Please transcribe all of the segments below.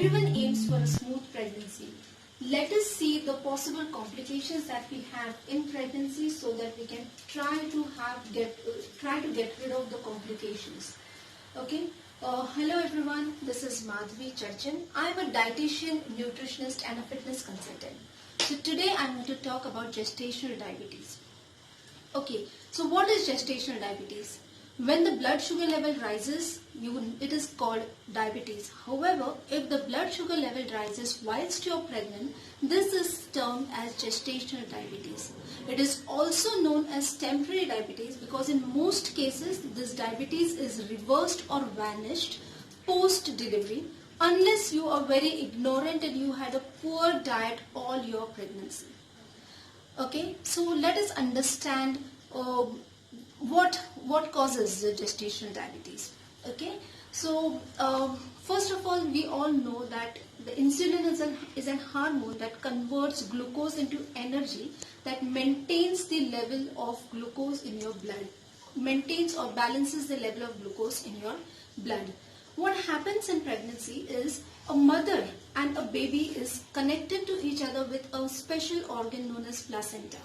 Everyone aims for a smooth pregnancy. Let us see the possible complications that we have in pregnancy so that we can try to get rid of the complications. Okay. Hello everyone, this is Madhvi Charchan. I am a dietitian, nutritionist and a fitness consultant. So today I am going to talk about gestational diabetes. Okay, so what is gestational diabetes? When the blood sugar level rises, it is called diabetes. However, if the blood sugar level rises whilst you are pregnant, this is termed as gestational diabetes. It is also known as temporary diabetes because in most cases, this diabetes is reversed or vanished post-delivery unless you are very ignorant and you had a poor diet all your pregnancy. Okay, so let us understand what causes the gestational diabetes. Okay, so first of all, we all know that the insulin is an hormone that converts glucose into energy that maintains the level of glucose in your blood, maintains or balances the level of glucose in your blood. What happens in pregnancy is a mother and a baby is connected to each other with a special organ known as placenta.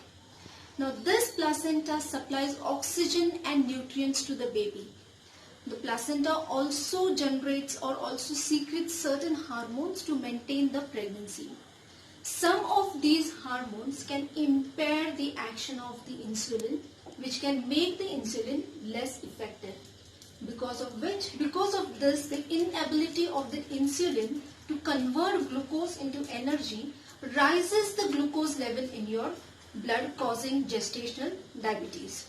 Now this placenta supplies oxygen and nutrients to the baby. The placenta also generates or also secretes certain hormones to maintain the pregnancy. Some of these hormones can impair the action of the insulin, which can make the insulin less effective. Because of this, the inability of the insulin to convert glucose into energy rises the glucose level in your blood, causing gestational diabetes.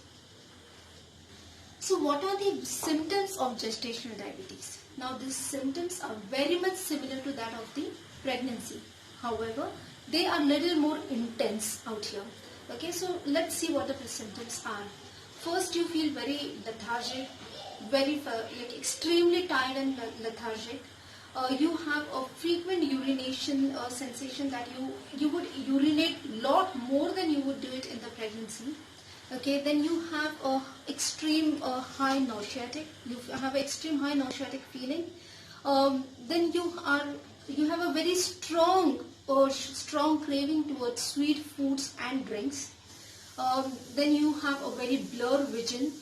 So what are the symptoms of gestational diabetes? Now these symptoms are very much similar to that of the pregnancy. However, they are little more intense out here. Okay, so let's see what the symptoms are. First, you feel very lethargic, extremely tired and lethargic. You have a frequent urination sensation that you would urinate lot more than you would do it in the pregnancy. Okay, then you have a extreme high nauseatic. You have an extreme high nauseatic feeling. Then you have a very strong craving towards sweet foods and drinks. Then you have a very blurred vision,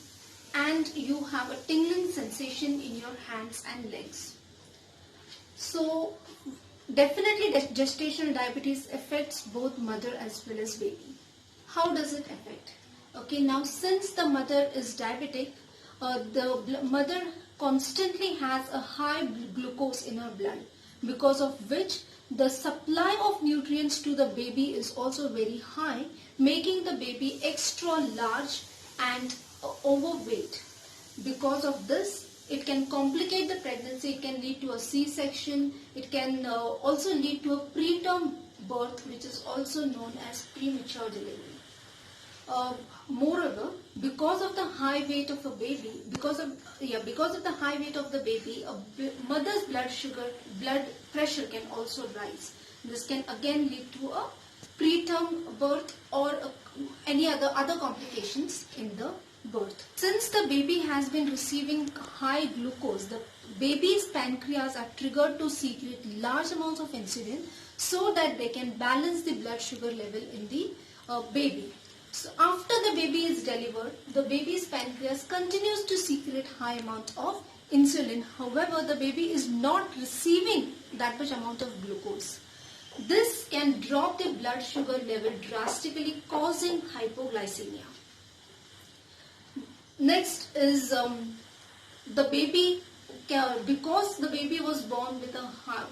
and you have a tingling sensation in your hands and legs. So definitely gestational diabetes affects both mother as well as baby. How does it affect? Okay, now since the mother is diabetic, the mother constantly has a high glucose in her blood, because of which the supply of nutrients to the baby is also very high, making the baby extra large and overweight. Because of this, it can complicate the pregnancy. It can lead to a C-section. It can also lead to a preterm birth, which is also known as premature delivery. Moreover, because of the high weight of a baby, because of the high weight of the baby, a mother's blood pressure can also rise. This can again lead to a preterm birth or any other complications in the birth. Since the baby has been receiving high glucose, the baby's pancreas are triggered to secrete large amounts of insulin so that they can balance the blood sugar level in the baby. So after the baby is delivered, the baby's pancreas continues to secrete high amount of insulin. However, the baby is not receiving that much amount of glucose. This can drop the blood sugar level drastically, causing hypoglycemia. Next is the baby, because the baby was born with a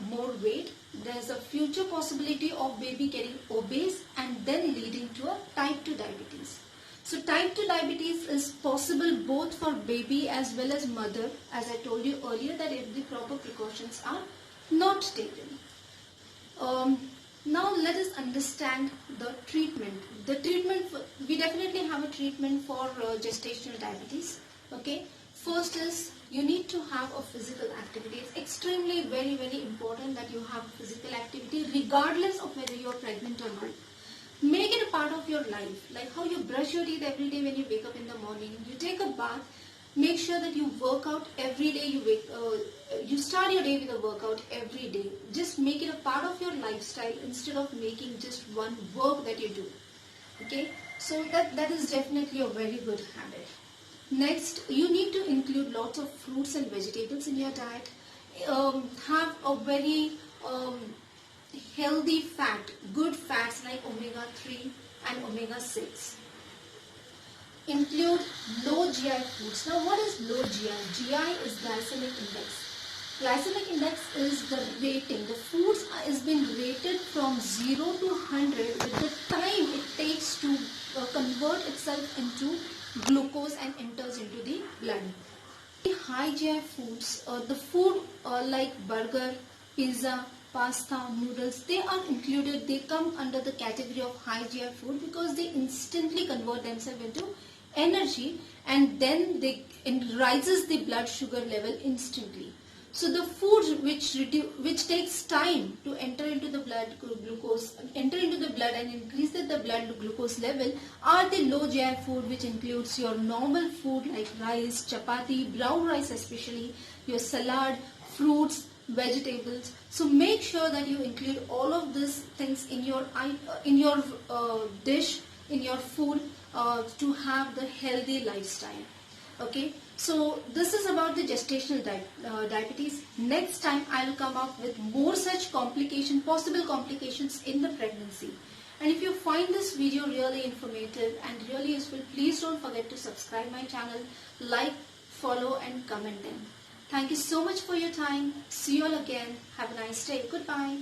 more weight, there is a future possibility of baby getting obese and then leading to a type 2 diabetes. So type 2 diabetes is possible both for baby as well as mother, as I told you earlier, that if the proper precautions are not taken. Now let us understand the treatment. We definitely have a treatment for gestational diabetes. Okay. First is you need to have a physical activity. It's extremely very important that you have physical activity regardless of whether you are pregnant or not. Make it a part of your life, like how you brush your teeth every day when you wake up in the morning. You take a bath. Make sure that you work out every day. You start your day with a workout every day. Just make it a part of your lifestyle instead of making just one work that you do. Okay, so that is definitely a very good habit. Next, you need to include lots of fruits and vegetables in your diet. Have a very healthy fat, good fats like omega-3 and omega-6. Include low GI foods. Now what is low GI? GI is glycemic index. Glycemic index is the rating. The foods is been rated from 0 to 100 with the time it takes to convert itself into glucose and enters into the blood. The high GI foods, the food like burger, pizza, pasta, noodles, they are included, they come under the category of high GI food because they instantly convert themselves into energy, and then it rises the blood sugar level instantly. So the foods which takes time to enter into the blood and increase the blood glucose level are the low GI food, which includes your normal food like rice, chapati, brown rice especially, your salad, fruits, vegetables. So make sure that you include all of these things in your dish, in your food, to have the healthy lifestyle. Okay, so this is about the gestational diabetes. Next time I will come up with more such possible complications in the pregnancy. And if you find this video really informative and really useful, please don't forget to subscribe my channel, like, follow and comment them. Thank you so much for your time. See you all again. Have a nice day. Goodbye.